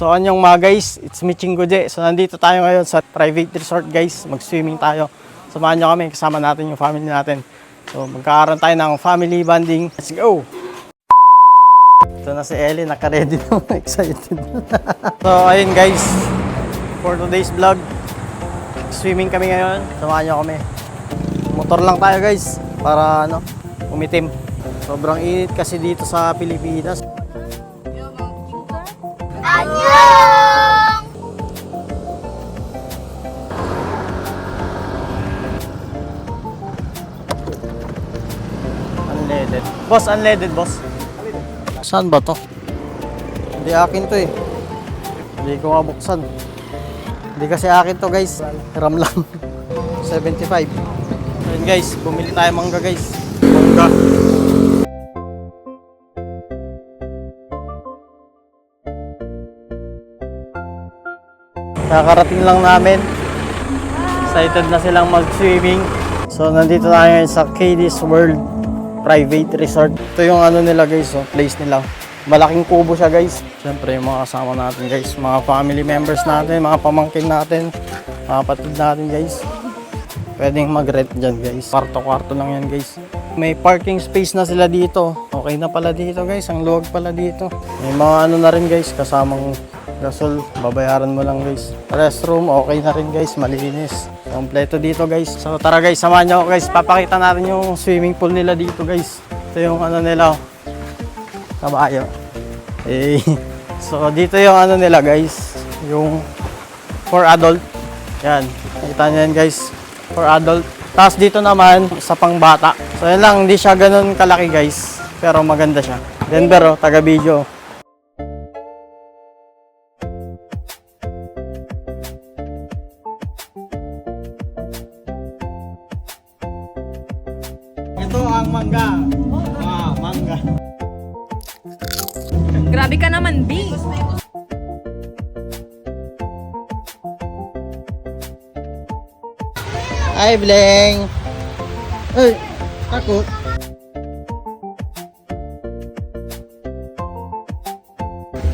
So anyong mga guys, it's me Chingoje. So nandito tayo ngayon sa private resort guys. Mag-swimming tayo. Samahan nyo kami, kasama natin yung family natin. So magkakaroon tayo ng family bonding. Let's go! Ito na si Ellie, naka-ready na. Excited. So ayun guys, for today's vlog, swimming kami ngayon. Samahan nyo kami. Motor lang tayo guys, para umitim. Sobrang init kasi dito sa Pilipinas. Unleaded. Boss, unleaded boss. Saan ba to? Hindi akin to eh. Hindi ko mabuksan. Hindi kasi akin to guys. Ram lang. 75. Ayun guys, bumili tayo mangga guys. Mangga. Kakarating lang namin. Excited na silang mag-swimming. So nandito tayo ngayon sa KD's World Private Resort. Ito yung nila guys, place nila. Malaking kubo siya guys. Siyempre yung mga kasama natin guys, mga family members natin, mga pamangkin natin, mga kapatid natin guys. Pwedeng mag-rent dyan guys. Kwarto-kwarto lang yan guys. May parking space na sila dito. Okay na pala dito guys, ang luwag pala dito. May mga na rin guys, kasamang gasol, babayaran mo lang guys. Restroom, okay na rin guys, malinis. Kompleto dito guys. So tara guys, samahan nyo guys. Papakita natin yung swimming pool nila dito guys. Ito yung nila, kabayo. So dito yung nila guys, yung for adult. Yan, kita nyo yan guys, for adult. Tapos dito naman sa pangbata. So yan lang, hindi siya ganun kalaki guys, pero maganda siya. Denver, taga video. Ito ang mangga. Mangga. Grabe ka naman, B. Hi, Bleng. Ay, takot.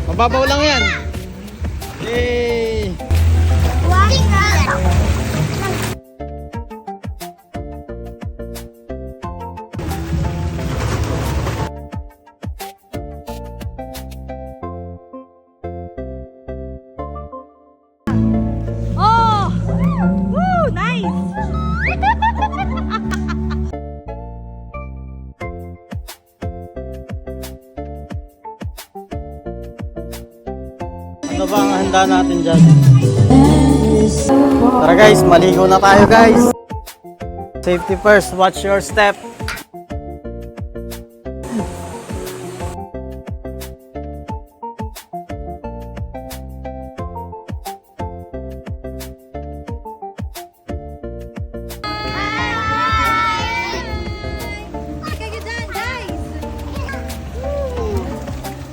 Mababaw lang yan. Yay! Oh! Woo! Nice! Ano ba ang handa natin dyan? Tara guys, maligo na tayo guys. Safety first, watch your step.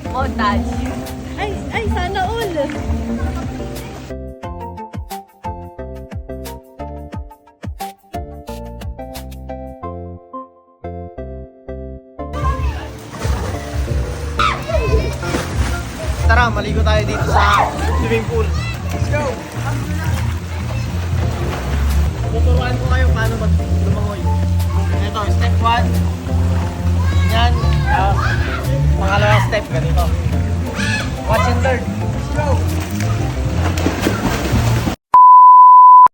Montage. Ay, sana all. Tara, maligo tayo dito sa swimming pool. Let's go! Tuturuan ko kayo paano lumangoy. Ito, step 1. Yan. Pangalawang step, ganito. Watch and learn. Let's go!